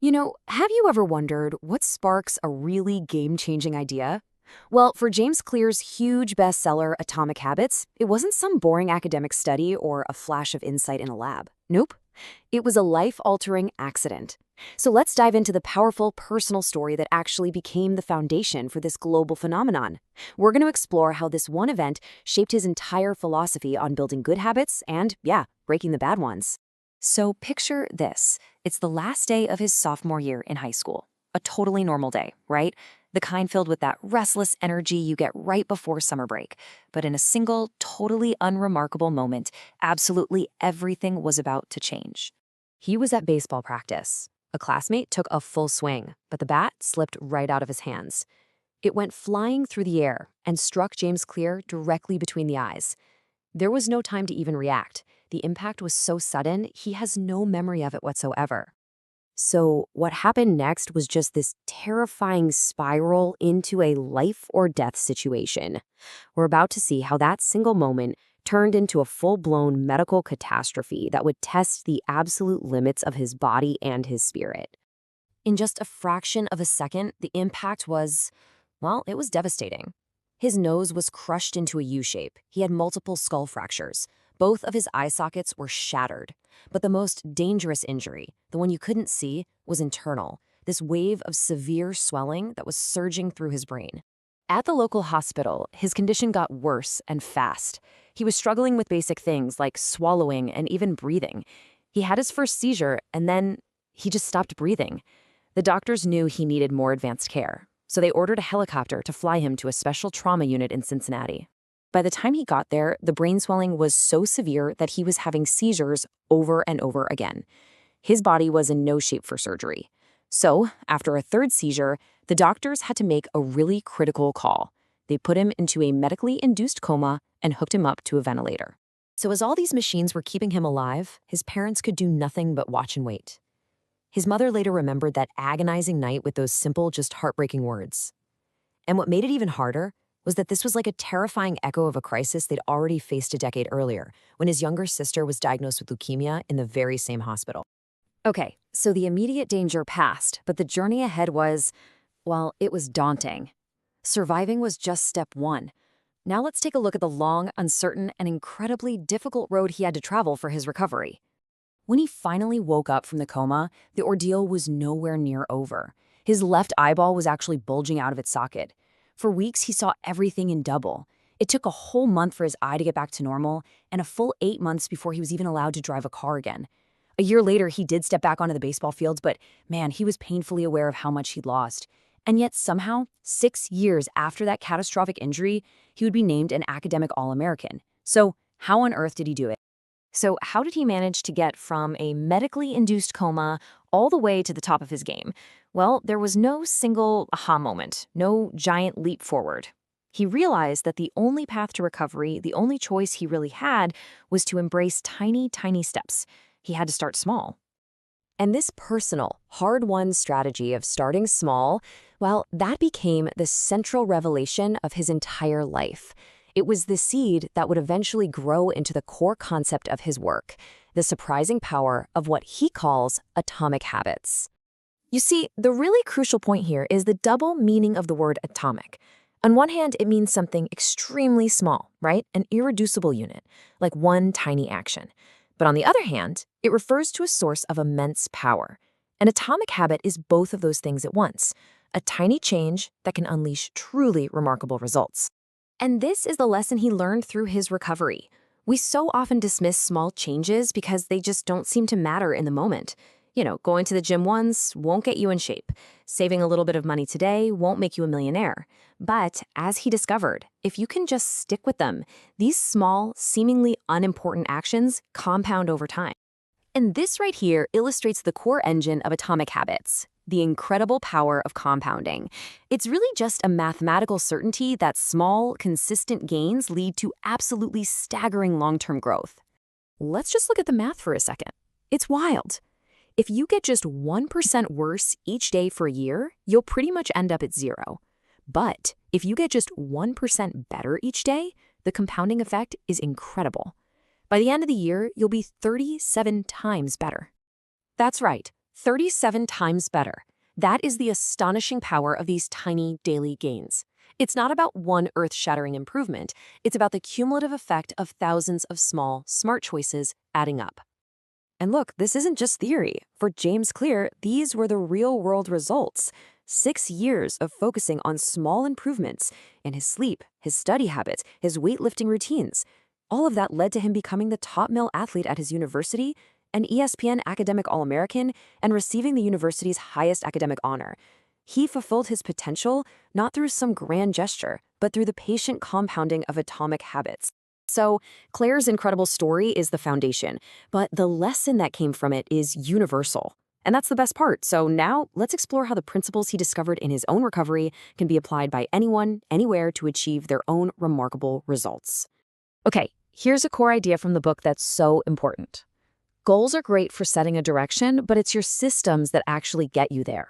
Have you ever wondered what sparks a really game-changing idea? Well, for James Clear's huge bestseller, Atomic Habits, it wasn't some boring academic study or a flash of insight in a lab. Nope. It was a life-altering accident. So let's dive into the powerful personal story that actually became the foundation for this global phenomenon. We're going to explore how this one event shaped his entire philosophy on building good habits and, yeah, breaking the bad ones. So picture this. It's the last day of his sophomore year in high school. A totally normal day, right? The kind filled with that restless energy you get right before summer break. But in a single, totally unremarkable moment, absolutely everything was about to change. He was at baseball practice. A classmate took a full swing, but the bat slipped right out of his hands. It went flying through the air and struck James Clear directly between the eyes. There was no time to even react. The impact was so sudden, he has no memory of it whatsoever. So what happened next was just this terrifying spiral into a life or death situation. We're about to see how that single moment turned into a full-blown medical catastrophe that would test the absolute limits of his body and his spirit. In just a fraction of a second, the impact was, well, it was devastating. His nose was crushed into a U shape. He had multiple skull fractures. Both of his eye sockets were shattered. But the most dangerous injury, the one you couldn't see, was internal, this wave of severe swelling that was surging through his brain. At the local hospital, his condition got worse and fast. He was struggling with basic things like swallowing and even breathing. He had his first seizure, and then he just stopped breathing. The doctors knew he needed more advanced care, so they ordered a helicopter to fly him to a special trauma unit in Cincinnati. By the time he got there, the brain swelling was so severe that he was having seizures over and over again. His body was in no shape for surgery. So, after a third seizure, the doctors had to make a really critical call. They put him into a medically induced coma and hooked him up to a ventilator. So as all these machines were keeping him alive, his parents could do nothing but watch and wait. His mother later remembered that agonizing night with those simple, just heartbreaking words. And what made it even harder was that this was like a terrifying echo of a crisis they'd already faced a decade earlier, when his younger sister was diagnosed with leukemia in the very same hospital. Okay, so the immediate danger passed, but the journey ahead was, well, it was daunting. Surviving was just step one. Now let's take a look at the long, uncertain, and incredibly difficult road he had to travel for his recovery. When he finally woke up from the coma, the ordeal was nowhere near over. His left eyeball was actually bulging out of its socket. For weeks, he saw everything in double. It took a whole month for his eye to get back to normal, and a full 8 months before he was even allowed to drive a car again. A year later, he did step back onto the baseball fields, but man, he was painfully aware of how much he'd lost. And yet somehow, 6 years after that catastrophic injury, he would be named an academic All-American. So how on earth did he do it? So how did he manage to get from a medically induced coma all the way to the top of his game? Well, there was no single aha moment, no giant leap forward. He realized that the only path to recovery, the only choice he really had, was to embrace tiny, tiny steps. He had to start small. And this personal, hard-won strategy of starting small, well, that became the central revelation of his entire life. It was the seed that would eventually grow into the core concept of his work, the surprising power of what he calls atomic habits. You see, the really crucial point here is the double meaning of the word atomic. On one hand, it means something extremely small, right? An irreducible unit, like one tiny action. But on the other hand, it refers to a source of immense power. An atomic habit is both of those things at once, a tiny change that can unleash truly remarkable results. And this is the lesson he learned through his recovery. We so often dismiss small changes because they just don't seem to matter in the moment. Going to the gym once won't get you in shape. Saving a little bit of money today won't make you a millionaire. But as he discovered, if you can just stick with them, these small, seemingly unimportant actions compound over time. And this right here illustrates the core engine of atomic habits, the incredible power of compounding. It's really just a mathematical certainty that small, consistent gains lead to absolutely staggering long-term growth. Let's just look at the math for a second. It's wild. If you get just 1% worse each day for a year, you'll pretty much end up at zero. But if you get just 1% better each day, the compounding effect is incredible. By the end of the year, you'll be 37 times better. That's right, 37 times better. That is the astonishing power of these tiny daily gains. It's not about one earth-shattering improvement. It's about the cumulative effect of thousands of small, smart choices adding up. And look, this isn't just theory. For James Clear, these were the real-world results. 6 years of focusing on small improvements in his sleep, his study habits, his weightlifting routines. All of that led to him becoming the top male athlete at his university, an ESPN academic All-American, and receiving the university's highest academic honor. He fulfilled his potential not through some grand gesture, but through the patient compounding of atomic habits. So, Claire's incredible story is the foundation, but the lesson that came from it is universal. And that's the best part. So now let's explore how the principles he discovered in his own recovery can be applied by anyone, anywhere to achieve their own remarkable results. Okay, here's a core idea from the book that's so important. Goals are great for setting a direction, but it's your systems that actually get you there.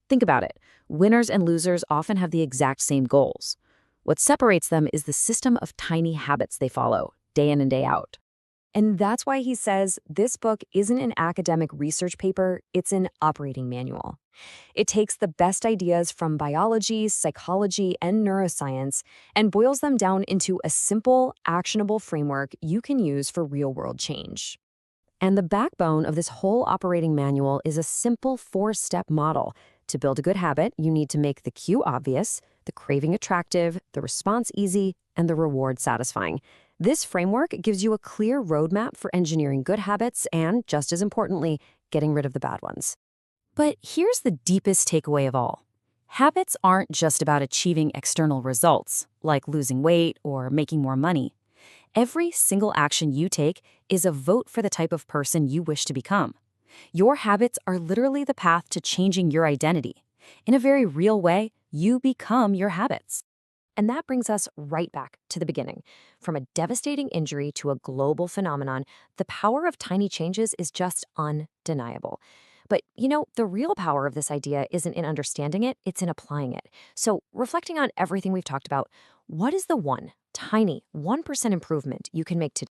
Think about it. Winners and losers often have the exact same goals. What separates them is the system of tiny habits they follow, day in and day out. And that's why he says this book isn't an academic research paper, it's an operating manual. It takes the best ideas from biology, psychology, and neuroscience and boils them down into a simple, actionable framework you can use for real-world change. And the backbone of this whole operating manual is a simple 4-step model. To build a good habit, you need to make the cue obvious, the craving attractive, the response easy, and the reward satisfying. This framework gives you a clear roadmap for engineering good habits and, just as importantly, getting rid of the bad ones. But here's the deepest takeaway of all. Habits aren't just about achieving external results, like losing weight or making more money. Every single action you take is a vote for the type of person you wish to become. Your habits are literally the path to changing your identity. In a very real way, you become your habits. And that brings us right back to the beginning. From a devastating injury to a global phenomenon, the power of tiny changes is just undeniable. But, the real power of this idea isn't in understanding it, it's in applying it. So, reflecting on everything we've talked about, what is the one tiny 1% improvement you can make today?